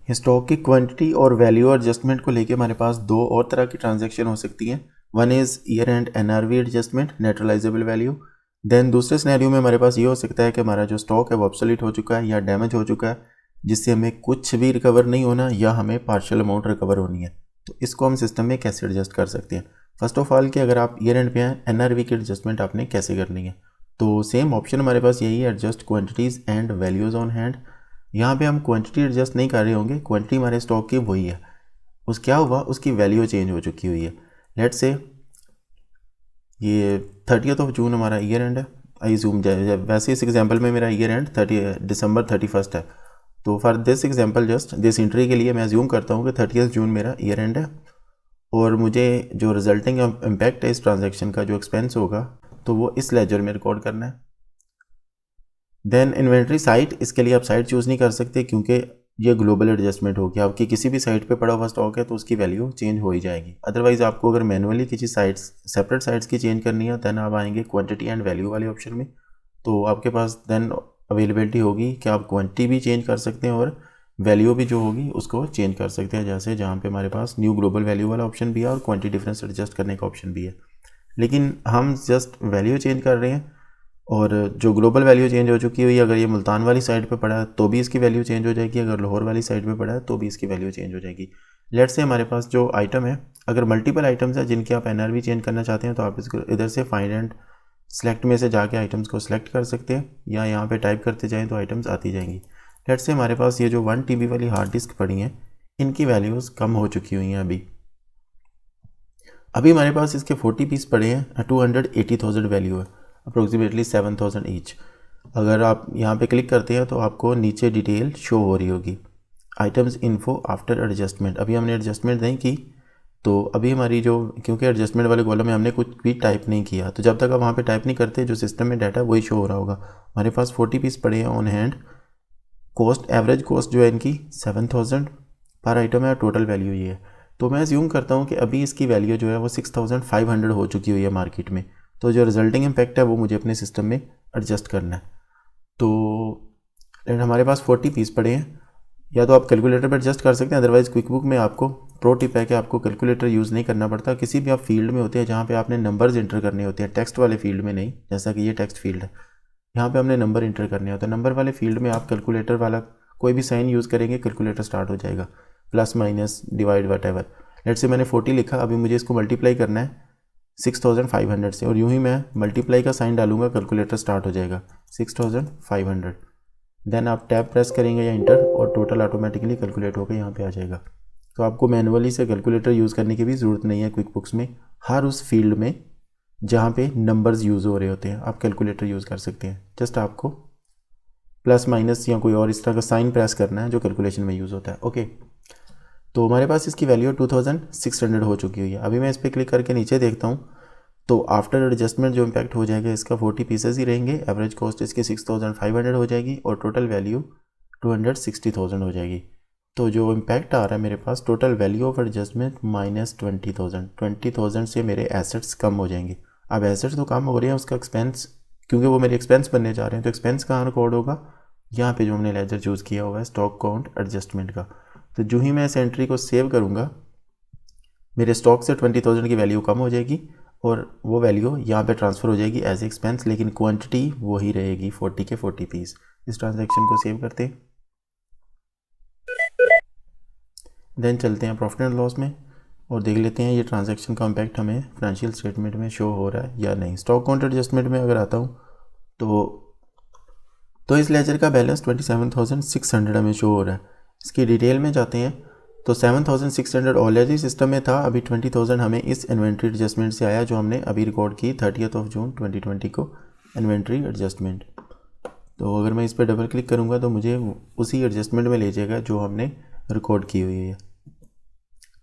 Stock की quantity और value adjustment को लेके हमारे पास दो और तरह की ट्रांजैक्शन हो सकती हैं। One is year end NRV adjustment, net realizable value. Then दूसरे सिनेरियो में हमारे पास ये हो सकता है कि हमारा जो स्टॉक है वो ऑब्सोलीट हो चुका है या डैमेज हो चुका है, जिससे हमें कुछ भी रिकवर नहीं होना या हमें पार्शियल अमाउंट रिकवर होनी है। तो इसको हम सिस्टम में कैसे एडजस्ट कर सकते हैं? फर्स्ट ऑफ ऑल कि अगर आप ईयर एंड पे हैं, एनआरवी की एडजस्टमेंट आपने कैसे करनी है? तो सेम ऑप्शन हमारे पास यही है, adjust quantities and values on hand. यहाँ पे हम क्वांटिटी एडजस्ट नहीं कर रहे होंगे, क्वांटिटी हमारे स्टॉक की वही है, उस क्या हुआ उसकी वैल्यू चेंज हो चुकी हुई है। लेट से ये 30th ऑफ जून हमारा ईयर एंड है, आई जूम जाए, वैसे इस एग्जांपल में मेरा ईयर एंड 30 दिसंबर 31 है। तो for this example just this entry के लिए मैं अज्यूम करता हूँ कि 30 जून मेरा ईयर एंड है और मुझे जो रिजल्टिंग इम्पैक्ट है इस ट्रांजैक्शन का, जो एक्सपेंस होगा, तो वो इस लेजर में रिकॉर्ड करना है। देन इन्वेंट्री साइट, इसके लिए आप साइट चूज़ नहीं कर सकते क्योंकि ये ग्लोबल एडजस्टमेंट होगी। आपकी किसी भी साइट पे पड़ा हुआ स्टॉक है तो उसकी वैल्यू चेंज हो ही जाएगी। अदरवाइज आपको अगर मैनुअली किसी साइट्स सेपरेट साइट्स की चेंज करनी है देन आप आएंगे क्वांटिटी एंड वैल्यू वाले ऑप्शन में। तो आपके पास देन अवेलेबिलिटी होगी कि आप क्वांटिटी भी चेंज कर सकते हैं और वैल्यू भी जो होगी उसको चेंज कर सकते हैं, जैसे जहाँ पे हमारे पास न्यू ग्लोबल वैल्यू वाला ऑप्शन भी है और क्वांटिटी डिफरेंस एडजस्ट करने का ऑप्शन भी है। लेकिन हम जस्ट वैल्यू चेंज कर रहे हैं और जो ग्लोबल वैल्यू चेंज हो चुकी हुई है, अगर ये मुल्तान वाली साइड पे पड़ा है तो भी इसकी वैल्यू चेंज हो जाएगी, अगर लाहौर वाली साइड पे पड़ा है तो भी इसकी वैल्यू चेंज हो जाएगी। लेट्स से हमारे पास जो आइटम है, अगर मल्टीपल आइटम्स है जिनके आप एनआरवी चेंज करना चाहते हैं तो आप इसको इधर से फाइंड एंड सेलेक्ट में से जाके आइटम्स को सिलेक्ट कर सकते हैं या यहाँ पे टाइप करते जाएँ तो आइटम्स आती जाएंगी। लेट्स से हमारे पास ये जो 1 TB वाली हार्ड डिस्क पड़ी हैं, इनकी वैल्यूज़ कम हो चुकी हुई हैं। अभी हमारे पास इसके 40 पीस पड़े हैं, 280,000 वैल्यू है, अप्रोक्सीमेटली 7,000 ईच। अगर आप यहाँ पे क्लिक करते हैं तो आपको नीचे डिटेल शो हो रही होगी, आइटम्स इन्फो आफ्टर एडजस्टमेंट। अभी हमने एडजस्टमेंट नहीं की तो अभी हमारी जो, क्योंकि एडजस्टमेंट वाले कॉलम में हमने कुछ भी टाइप नहीं किया, तो जब तक आप वहाँ पे टाइप नहीं करते जो सिस्टम में डाटा वही शो हो रहा होगा। हमारे पास 40 पीस पड़े हैं on hand. Cost, average cost जो है इनकी 7,000 पर आइटम है, टोटल वैल्यू ये है। तो मैं अज्यूम करता हूँ कि अभी इसकी वैल्यू जो है वो 6,500 हो चुकी हुई है मार्केट में। तो जो रिजल्टिंग इम्पैक्ट है वो मुझे अपने सिस्टम में एडजस्ट करना है। तो हमारे पास 40 पीस पड़े हैं, या तो आप कैलकुलेटर पर एडजस्ट कर सकते हैं, अदरवाइज क्विक बुक में आपको प्रो टिप है कि आपको कैलकुलेटर यूज़ नहीं करना पड़ता। किसी भी आप फील्ड में होते हैं जहाँ पे आपने नंबर्स इंटर करने होते हैं, टेक्स्ट वाले फील्ड में नहीं, जैसा कि ये टेक्स्ट फील्ड है, यहाँ पे हमने नंबर इंटर करने होते हैं। नंबर वाले फील्ड में आप कैलकुलेटर वाला कोई भी साइन यूज़ करेंगे, कैलकुलेटर स्टार्ट हो जाएगा, plus minus divide whatever. Let say मैंने 40 लिखा, अभी मुझे इसको मल्टीप्लाई करना है 6,500 से, और यूँ ही मैं मल्टीप्लाई का साइन डालूंगा, कैलकुलेटर स्टार्ट हो जाएगा 6,500। देन आप टैब प्रेस करेंगे या इंटर और टोटल ऑटोमेटिकली कैलकुलेट होकर यहाँ पे आ जाएगा। तो आपको मैनुअली से कैलकुलेटर यूज़ करने की भी ज़रूरत नहीं है। क्विक बुक्स में हर उस फील्ड में जहाँ पे नंबर्स यूज़ हो रहे होते हैं आप कैलकुलेटर यूज़ कर सकते हैं। जस्ट आपको प्लस माइनस या कोई और इस तरह का साइन प्रेस करना है जो कैलकुलेशन में यूज़ होता है। ओके, तो हमारे पास इसकी वैल्यू 2,600 हो चुकी हुई है। अभी मैं इस पर क्लिक करके नीचे देखता हूँ तो आफ्टर एडजस्टमेंट जो इम्पैक्ट हो जाएगा इसका 40 पीसेस ही रहेंगे, एवरेज कॉस्ट इसकी 6,500 हो जाएगी और टोटल वैल्यू 260,000 हो जाएगी। तो जो इम्पैक्ट आ रहा है मेरे पास, total value of adjustment minus 20,000 से मेरे एसेट्स कम हो जाएंगे। अब एसेट्स तो कम हो रहे हैं, उसका एक्सपेंस, क्योंकि वो मेरे एक्सपेंस बनने जा रहे हैं, तो एक्सपेंस कहाँ रिकॉर्ड होगा? यहाँ पे जो हमने लेजर चूज़ किया हुआ है स्टॉक काउंट एडजस्टमेंट का। तो जो ही मैं इस एंट्री को सेव करूँगा, मेरे स्टॉक से 20,000 की वैल्यू कम हो जाएगी और वो वैल्यू यहाँ पे ट्रांसफ़र हो जाएगी एज एक्सपेंस, लेकिन क्वांटिटी वही रहेगी 40 के 40 पीस। इस ट्रांजैक्शन को सेव करते हैं, देन चलते हैं प्रॉफिट एंड लॉस में और देख लेते हैं ये ट्रांजैक्शन का इम्पैक्ट हमें फाइनेंशियल स्टेटमेंट में शो हो रहा है या नहीं। स्टॉक काउंट एडजस्टमेंट में अगर आता हूँ तो इस लेजर का बैलेंस 27,600 हमें शो हो रहा है। इसकी डिटेल में जाते हैं तो 7,600 ऑलरेडी सिस्टम में था, अभी 20,000 हमें इस इन्वेंट्री एडजस्टमेंट से आया जो हमने अभी रिकॉर्ड की 30th ऑफ जून 2020 को, इन्वेंट्री एडजस्टमेंट। तो अगर मैं इस पर डबल क्लिक करूँगा तो मुझे उसी एडजस्टमेंट में ले जाएगा जो हमने रिकॉर्ड की हुई है।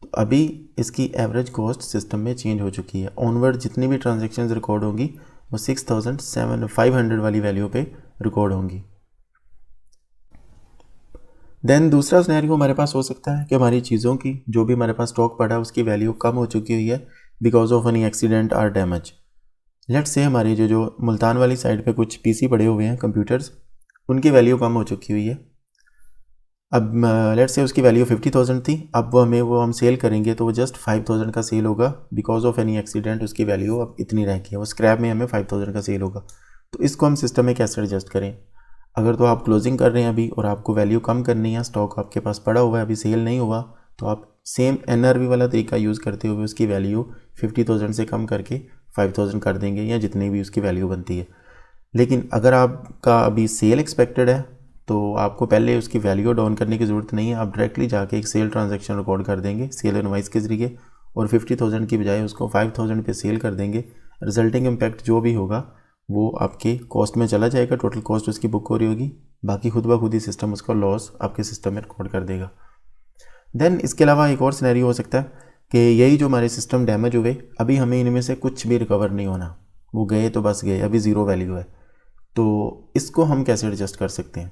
तो अभी इसकी एवरेज कॉस्ट सिस्टम में चेंज हो चुकी है। ऑनवर्ड जितनी भी ट्रांजेक्शन रिकॉर्ड होंगी वो 6,500 वाली वैल्यू पे रिकॉर्ड होंगी। देन दूसरा सिनेरियो हमारे पास हो सकता है कि हमारी चीज़ों की जो भी हमारे पास स्टॉक पड़ा है उसकी वैल्यू कम हो चुकी हुई है बिकॉज ऑफ एनी एक्सीडेंट और डैमेज। लेट्स से हमारी जो मुल्तान वाली साइड पे कुछ पीसी पड़े हुए हैं कंप्यूटर्स, उनकी वैल्यू कम हो चुकी हुई है। अब लेट्स से उसकी वैल्यू 50,000 थी, अब वो हम सेल करेंगे तो वो जस्ट 5,000 का सेल होगा, बिकॉज ऑफ एनी एक्सीडेंट उसकी वैल्यू अब इतनी रह गई है, वो स्क्रैप में हमें 5,000 का सेल होगा। तो इसको हम सिस्टम में कैसे एडजस्ट करें? अगर तो आप क्लोजिंग कर रहे हैं अभी और आपको वैल्यू कम करनी है, स्टॉक आपके पास पड़ा हुआ है, अभी सेल नहीं हुआ, तो आप सेम NRV वाला तरीका यूज़ करते हुए उसकी वैल्यू 50,000 से कम करके 5,000 कर देंगे, या जितनी भी उसकी वैल्यू बनती है। लेकिन अगर आपका अभी सेल एक्सपेक्टेड है तो आपको पहले उसकी वैल्यू डाउन करने की ज़रूरत नहीं है, आप डायरेक्टली जाके एक सेल ट्रांजैक्शन रिकॉर्ड कर देंगे सेल इनवॉइस के ज़रिए, और 50,000 की बजाय उसको 5,000 पे सेल कर देंगे। रिजल्टिंग इम्पैक्ट जो भी होगा वो आपके कॉस्ट में चला जाएगा, टोटल कॉस्ट उसकी बुक हो रही होगी, बाकी खुद ब खुद ही सिस्टम उसका लॉस आपके सिस्टम में रिकॉर्ड कर देगा। देन इसके अलावा एक और सिनेरियो हो सकता है कि यही जो हमारे सिस्टम डैमेज हुए, अभी हमें इनमें से कुछ भी रिकवर नहीं होना, वो गए तो बस गए, अभी ज़ीरो वैल्यू है, तो इसको हम कैसे एडजस्ट कर सकते हैं?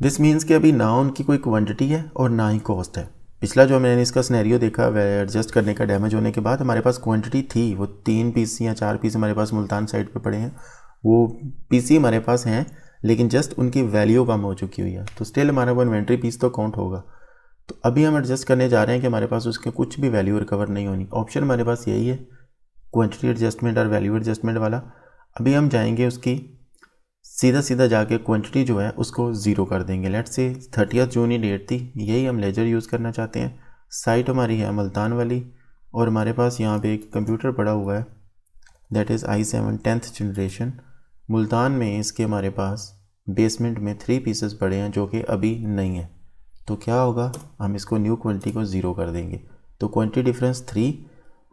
दिस मीन्स कि अभी ना उनकी कोई क्वांटिटी है और ना ही कॉस्ट है। पिछला जो मैंने इसका सिनेरियो देखा एडजस्ट करने का, डैमेज होने के बाद हमारे पास क्वांटिटी थी, वो 3 पीस या 4 पीस हमारे पास मुल्तान साइड पे पड़े हैं, वो पीस ही हमारे पास हैं, लेकिन जस्ट उनकी वैल्यू कम हो चुकी हुई है, तो स्टिल हमारा वो इन्वेंट्री पीस तो काउंट होगा। तो अभी हम एडजस्ट करने जा रहे हैं कि हमारे पास उसके कुछ भी वैल्यू रिकवर नहीं होनी। ऑप्शन हमारे पास यही है, क्वांटिटी एडजस्टमेंट और वैल्यू एडजस्टमेंट वाला। अभी हम जाएंगे उसकी सीधा जाके क्वांटिटी जो है उसको ज़ीरो कर देंगे। Let's say 30 June he date थी, यही हम लेजर यूज़ करना चाहते हैं। साइट हमारी है मुल्तान वाली, और हमारे पास यहाँ पे एक कंप्यूटर पड़ा हुआ है, that is i7 10th generation. Multan में इसके हमारे पास बेसमेंट में 3 पीसेस पड़े हैं जो कि अभी नहीं है। तो क्या होगा, हम इसको न्यू क्वांटिटी को ज़ीरो कर देंगे, तो क्वांटिटी डिफरेंस 3।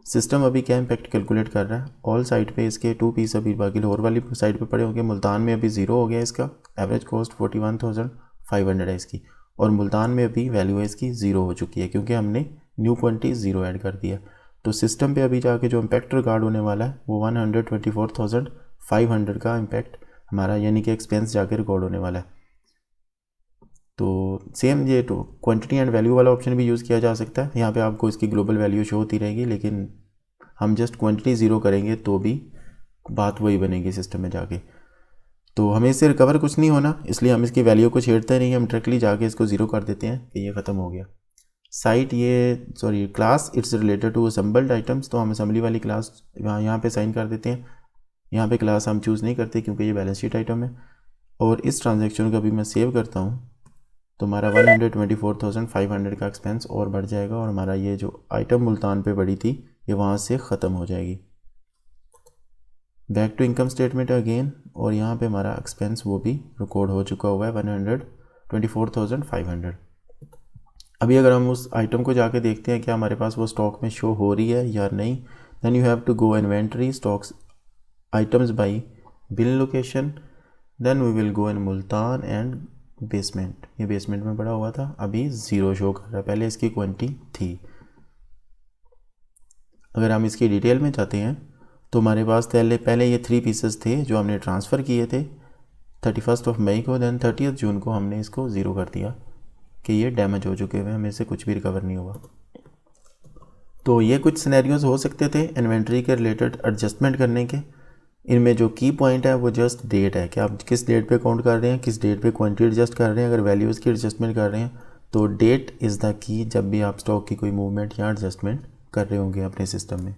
सिस्टम अभी क्या इम्पैक्ट कैलकुलेट कर रहा है, ऑल साइड पे इसके 2 पीस अभी बाकी लाहौर वाली साइड पे पड़े होंगे, मुल्तान में अभी ज़ीरो हो गया इसका, एवरेज कॉस्ट 41,500 है इसकी, और मुल्तान में अभी वैल्यू है इसकी ज़ीरो हो चुकी है क्योंकि हमने न्यू क्वांटिटी ज़ीरो ऐड कर दिया। तो सिस्टम पे अभी जाके जो इम्पैक्ट रिकॉर्ड होने वाला है वो 124,500 का इम्पैक्ट हमारा, यानी कि एक्सपेंस जाके रिकॉर्ड होने वाला है। तो सेम ये तो क्वांटिटी एंड वैल्यू वाला ऑप्शन भी यूज़ किया जा सकता है। यहाँ पे आपको इसकी ग्लोबल वैल्यू शो होती रहेगी, लेकिन हम जस्ट क्वांटिटी ज़ीरो करेंगे तो भी बात वही बनेगी सिस्टम में जाके। तो हमें इससे रिकवर कुछ नहीं होना, इसलिए हम इसकी वैल्यू को छेड़ते नहीं, हम डायरेक्टली जाके इसको ज़ीरो कर देते हैं कि ये ख़त्म हो गया। Site class it's related to assembled items, तो हम असेंबली वाली क्लास यहाँ पे साइन कर देते हैं। यहाँ पे क्लास हम चूज़ नहीं करते क्योंकि ये बैलेंस शीट आइटम है। और इस ट्रांजेक्शन को अभी मैं सेव करता हूँ तो हमारा 124,500 का एक्सपेंस और बढ़ जाएगा, और हमारा ये जो आइटम मुल्तान पे बढ़ी थी ये वहाँ से ख़त्म हो जाएगी। Back to income statement again, और यहाँ पे हमारा एक्सपेंस वो भी रिकॉर्ड हो चुका हुआ है 124,500। अभी अगर हम उस आइटम को जाके देखते हैं क्या हमारे पास वो स्टॉक में शो हो रही है या नहीं, then you have to go inventory stocks items by bill location, then we will go in Multan and basement. ये बेसमेंट में पड़ा हुआ था, अभी ज़ीरो शो कर रहा है, पहले इसकी क्वांटिटी थी। अगर हम इसकी डिटेल में जाते हैं तो हमारे पास पहले ये 3 पीसेस थे जो हमने ट्रांसफ़र किए थे 31 मई को, देन 30 जून को हमने इसको ज़ीरो कर दिया कि ये डैमेज हो चुके हुए, हमें से कुछ भी रिकवर नहीं हुआ। तो ये कुछ सिनेरियोज हो सकते थे इन्वेंट्री के रिलेटेड एडजस्टमेंट करने के। इनमें जो की पॉइंट है वो जस्ट डेट है कि आप किस डेट पे काउंट कर रहे हैं, किस डेट पे क्वांटिटी एडजस्ट कर रहे हैं। अगर वैल्यूज़ की एडजस्टमेंट कर रहे हैं तो डेट इज़ द की, जब भी आप स्टॉक की कोई मूवमेंट या एडजस्टमेंट कर रहे होंगे अपने सिस्टम में।